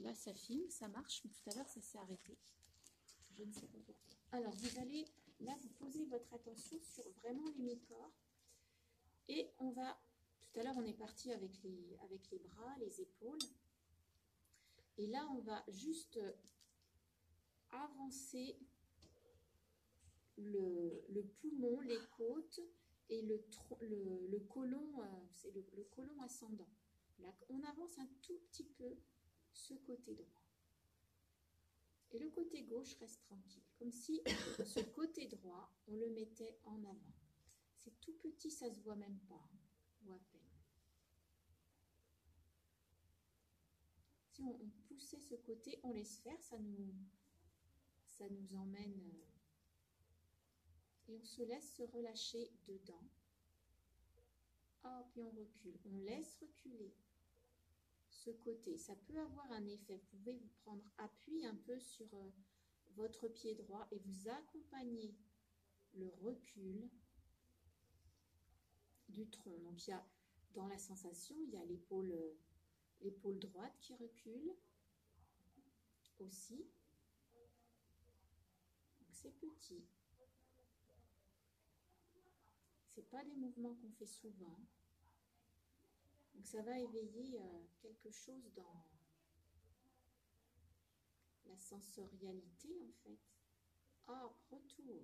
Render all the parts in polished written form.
Là, ça filme, ça marche, mais tout à l'heure, ça s'est arrêté. Je ne sais pas pourquoi. Alors, vous allez, là, vous posez votre attention sur vraiment les mi-corps. Et on va, tout à l'heure, on est parti avec les bras, les épaules. Et là, on va juste avancer le poumon, les côtes et le côlon, c'est le côlon ascendant. Là, on avance un tout petit peu ce côté droit. Et le côté gauche reste tranquille, comme si ce côté droit, on le mettait en avant. C'est tout petit, ça ne se voit même pas, ou à peine. Si on poussait ce côté, on laisse faire, ça nous emmène... et on se laisse se relâcher dedans. Ah, puis on recule. On laisse reculer ce côté. Ça peut avoir un effet. Vous pouvez vous prendre appui un peu sur votre pied droit et vous accompagner le recul du tronc. Donc, il y a, dans la sensation, il y a l'épaule droite qui recule aussi. Donc, c'est petit. Ce n'est pas des mouvements qu'on fait souvent. Donc, ça va éveiller quelque chose dans la sensorialité, en fait. Hop, retour.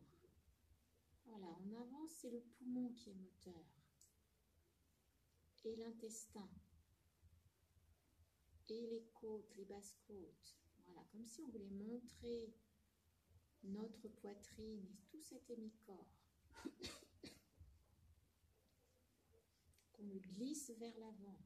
Voilà, on avance, c'est le poumon qui est moteur. Et l'intestin. Et les côtes, les basses côtes. Voilà, comme si on voulait montrer notre poitrine et tout cet hémicorps. Qu'on le glisse vers l'avant.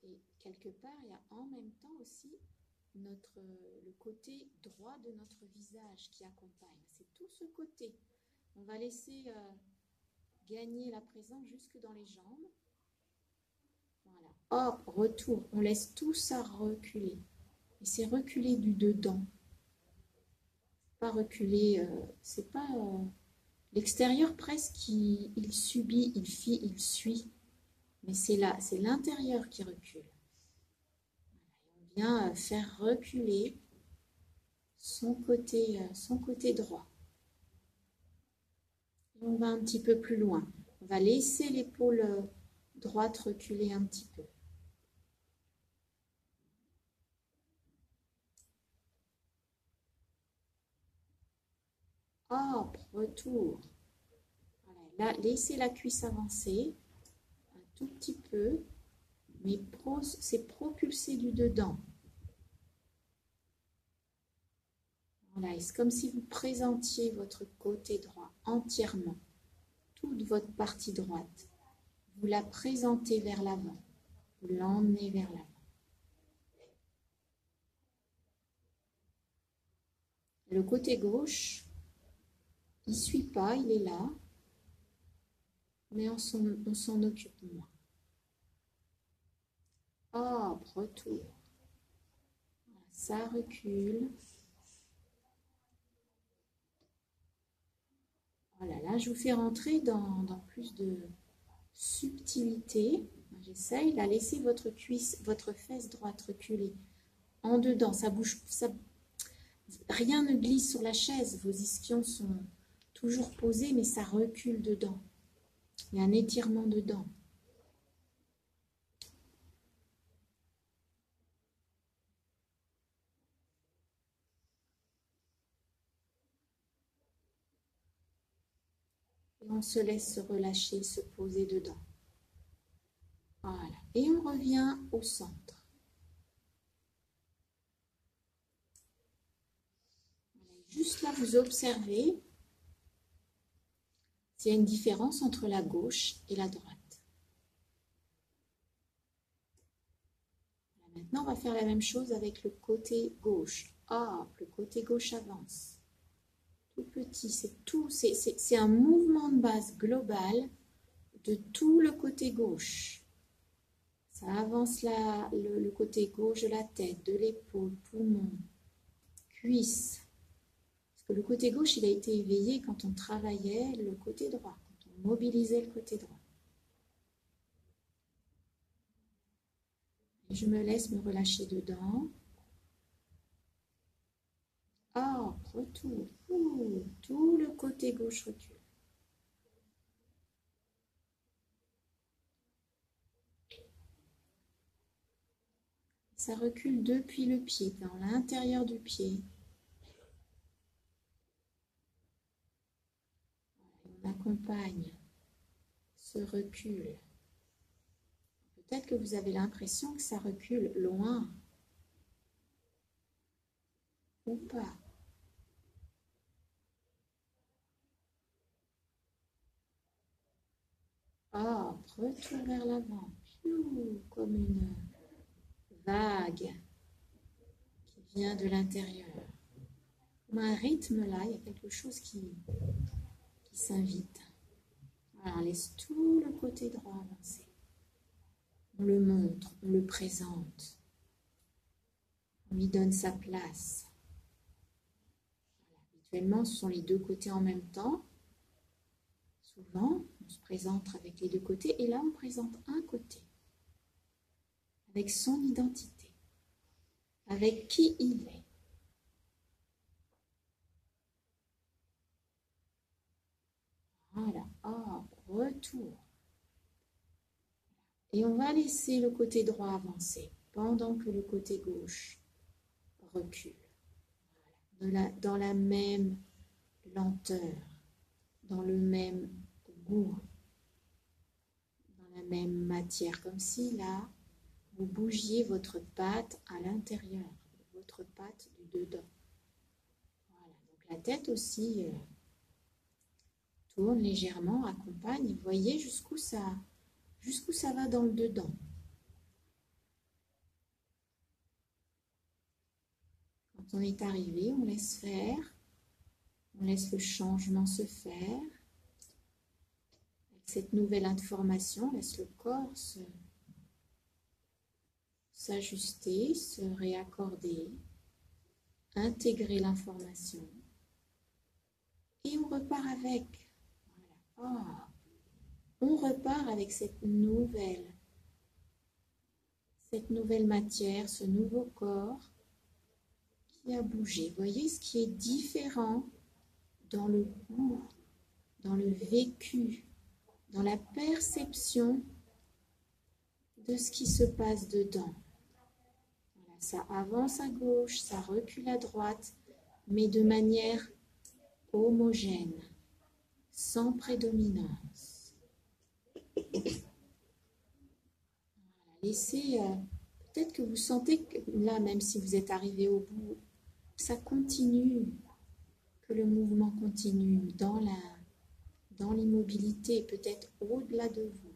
Et quelque part, il y a en même temps aussi le côté droit de notre visage qui accompagne. C'est tout ce côté. On va laisser gagner la présence jusque dans les jambes. Voilà. Hop, retour. On laisse tout ça reculer. Et c'est reculer du dedans. Pas reculer, c'est pas... l'extérieur presque, il subit, il suit. Mais c'est là, c'est l'intérieur qui recule. Voilà, on vient faire reculer son côté droit. Et on va un petit peu plus loin. On va laisser l'épaule droite reculer un petit peu. Hop, retour. Voilà, là, laissez la cuisse avancer un tout petit peu, mais c'est propulsé du dedans. Voilà, c'est comme si vous présentiez votre côté droit entièrement, toute votre partie droite. Vous la présentez vers l'avant, vous l'emmenez vers l'avant. Le côté gauche, il ne suit pas, il est là, mais on s'en occupe moins. Hop, retour. Voilà, ça recule. Voilà, là, je vous fais rentrer dans plus de subtilité. J'essaye, là, laissez votre cuisse, votre fesse droite reculer en dedans. Ça bouge, rien ne glisse sur la chaise. Vos ischions sont toujours posés, mais ça recule dedans. Il y a un étirement dedans. Et on se laisse se relâcher, se poser dedans. Voilà. Et on revient au centre. Voilà. Juste là, vous observez s'il y a une différence entre la gauche et la droite. Voilà. Maintenant, on va faire la même chose avec le côté gauche. Hop, le côté gauche avance. Tout petit, c'est un mouvement de base global de tout le côté gauche. Ça avance le côté gauche de la tête, de l'épaule, poumon, cuisse. Parce que le côté gauche, il a été éveillé quand on travaillait le côté droit, quand on Mobilisez le côté droit. Et je me laisse me relâcher dedans. Hop, retour. Tout le côté gauche recule. Ça recule depuis le pied, dans l'intérieur du pied. On accompagne ce recul. Peut-être que vous avez l'impression que ça recule loin. Ou pas. Hop, retour vers l'avant. Comme une vague qui vient de l'intérieur. Comme un rythme là, il y a quelque chose qui s'invite. Voilà, on laisse tout le côté droit avancer. On le montre, on le présente. On lui donne sa place. Voilà. Habituellement, ce sont les deux côtés en même temps. Souvent, on se présente avec les deux côtés et là, on présente un côté. Avec son identité. Avec qui il est. Voilà, hop, retour. Et on va laisser le côté droit avancer pendant que le côté gauche recule. Voilà. Dans la même lenteur, dans le même goût, dans la même matière. Comme si là, vous bougiez votre patte à l'intérieur, votre patte du dedans. Voilà. Donc la tête aussi tourne légèrement, accompagne. Voyez jusqu'où ça va dans le dedans. Quand on est arrivé, on laisse faire. On laisse le changement se faire. Avec cette nouvelle information, on laisse le corps s'ajuster, se réaccorder, intégrer l'information. Et on repart avec. Voilà. Oh. On repart avec cette nouvelle matière, ce nouveau corps qui a bougé. Voyez ce qui est différent dans le goût, dans le vécu, dans la perception de ce qui se passe dedans. Voilà, ça avance à gauche, ça recule à droite, mais de manière homogène, sans prédominance. Voilà, laissez, peut-être que vous sentez que là, même si vous êtes arrivé au bout, ça continue, que le mouvement continue dans l'immobilité, peut-être au-delà de vous.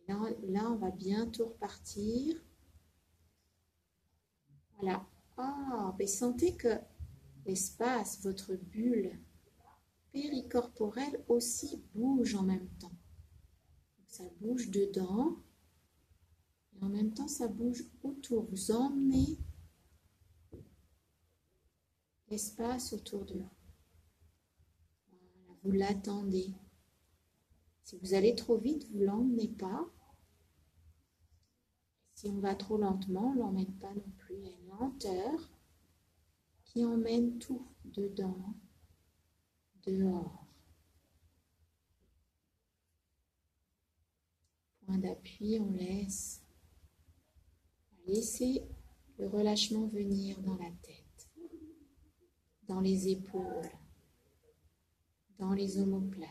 Là, on va bientôt repartir. Voilà. Ah, mais sentez que l'espace, votre bulle péricorporelle aussi bouge en même temps. Donc, ça bouge dedans et en même temps, ça bouge autour. Vous emmenez l'espace autour de vous. Voilà, vous l'attendez. Si vous allez trop vite, vous ne l'emmenez pas. Si on va trop lentement, on ne l'emmène pas non plus. Il y a une lenteur qui emmène tout dedans, dehors. Point d'appui, on laisse. Laissez le relâchement venir dans la tête, dans les épaules, dans les omoplates.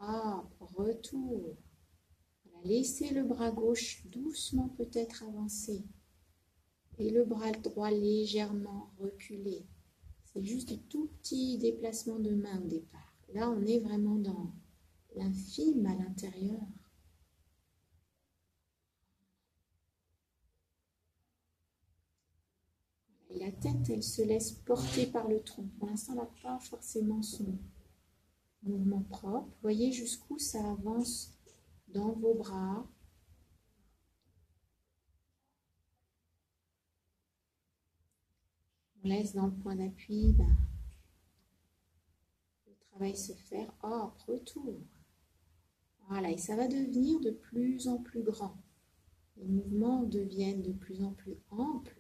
Ah, retour. Voilà, laissez le bras gauche doucement peut-être avancer et le bras droit légèrement reculer. C'est juste un tout petit déplacement de main au départ. Là, on est vraiment dans l'infime à l'intérieur. Et la tête, elle se laisse porter par le tronc. Pour l'instant, elle n'a pas forcément son mouvement propre. Voyez jusqu'où ça avance dans vos bras. On laisse dans le point d'appui le travail se faire. Hop, retour. Voilà, et ça va devenir de plus en plus grand. Les mouvements deviennent de plus en plus amples,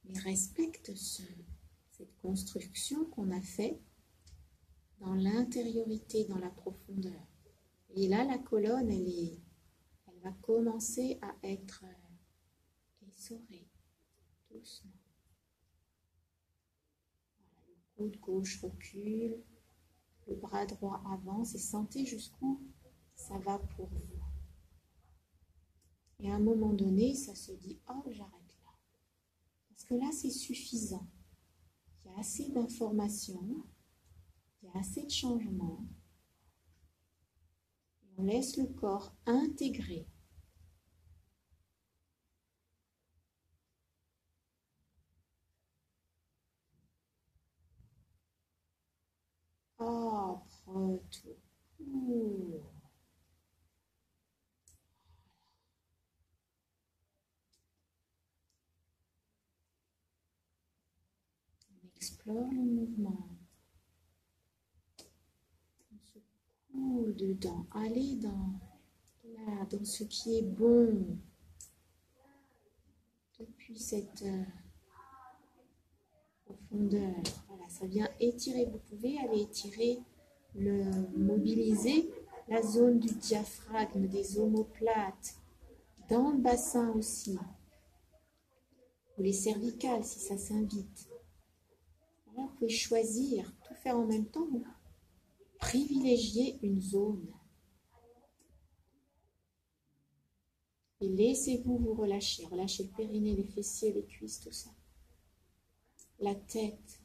mais respectent cette construction qu'on a faite dans l'intériorité, dans la profondeur. Et là, la colonne, elle va commencer à être essorée, doucement. Voilà, le coude gauche recule, le bras droit avance et sentez jusqu'où ça va pour vous. Et à un moment donné, ça se dit « Oh, j'arrête là ». Parce que là, c'est suffisant. Il y a assez d'informations, il y a assez de changements. Et on laisse le corps intégrer. Oh, retour. Explore le mouvement. On se coule dedans. Allez dans ce qui est bon. Depuis cette profondeur. Voilà, ça vient étirer. Vous pouvez aller étirer, mobiliser la zone du diaphragme, des omoplates, dans le bassin aussi. Ou les cervicales si ça s'invite. Voilà, vous pouvez choisir, tout faire en même temps, ou privilégier une zone. Et laissez-vous vous relâcher. Relâchez le périnée, les fessiers, les cuisses, tout ça. La tête.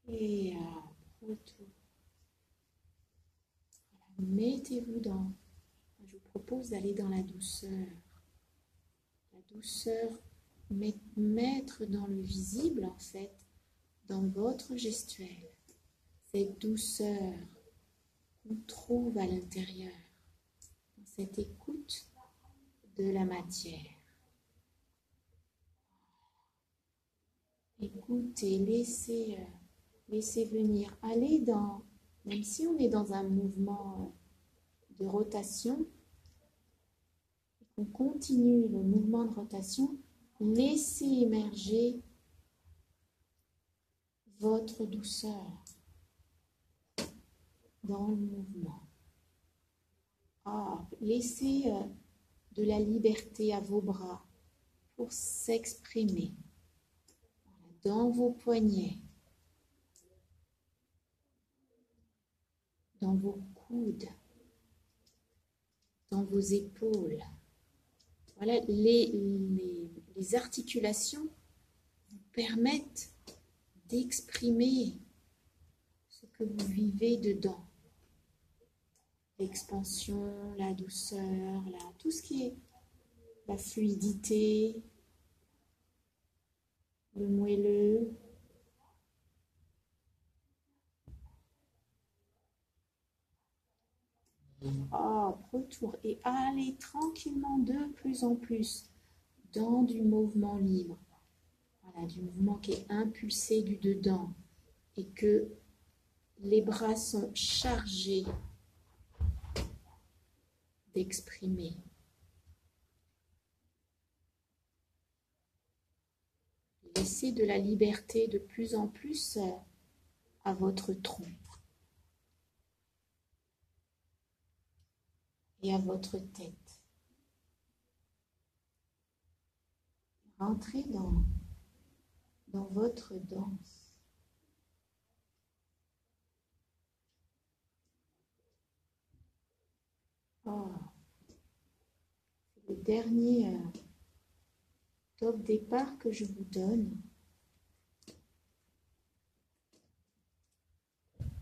Et retour. Voilà. Mettez-vous dans... Je vous propose d'aller dans la douceur. La douceur, mettre dans le visible, en fait, dans votre gestuelle. Cette douceur qu'on trouve à l'intérieur, dans cette écoute de la matière. Écoutez, laissez venir. Allez dans, même si on est dans un mouvement de rotation, et qu'on continue le mouvement de rotation, laissez émerger votre douceur dans le mouvement. Laissez de la liberté à vos bras pour s'exprimer dans vos poignets, dans vos coudes, dans vos épaules. Voilà, les articulations vous permettent d'exprimer ce que vous vivez dedans. L'expansion, la douceur, tout ce qui est la fluidité, le moelleux. Retour. Et allez tranquillement de plus en plus dans du mouvement libre. Voilà, du mouvement qui est impulsé du dedans et que les bras sont chargés d'exprimer. Laissez de la liberté de plus en plus à votre tronc et à votre tête. Rentrez dans votre danse. C'est le dernier top départ que je vous donne.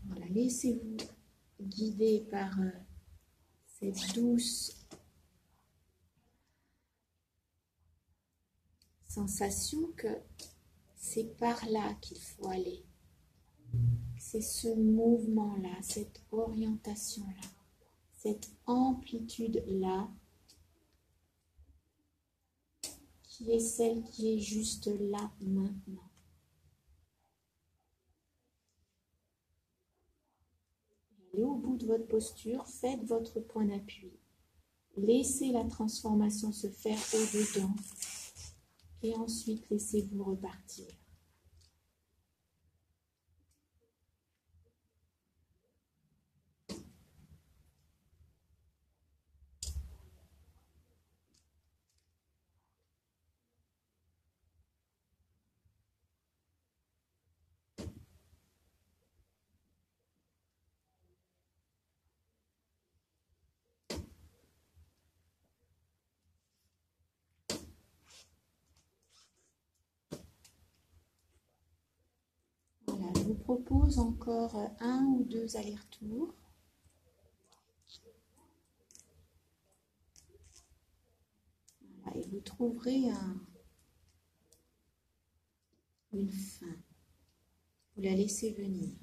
Voilà, laissez-vous guider par cette douce sensation que c'est par là qu'il faut aller. C'est ce mouvement-là, cette orientation-là, cette amplitude-là qui est celle qui est juste là maintenant. Allez au bout de votre posture, faites votre point d'appui. Laissez la transformation se faire au-dedans et ensuite laissez-vous repartir. Voilà, je vous propose encore 1 ou 2 allers-retours. Voilà, et vous trouverez une fin. Vous la laissez venir.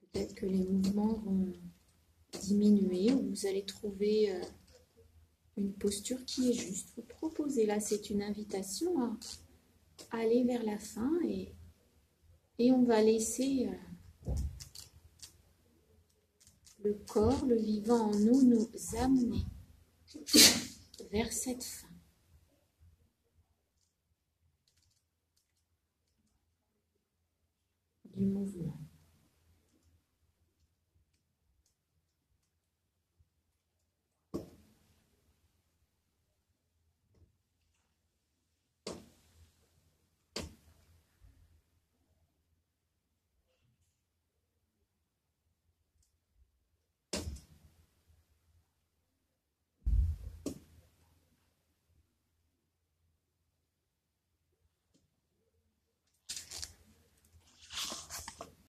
Peut-être que les mouvements vont diminuer ou vous allez trouver une posture qui est juste. Vous proposez là, c'est une invitation à aller vers la fin et on va laisser le corps, le vivant en nous, nous amener vers cette fin. Du mouvement.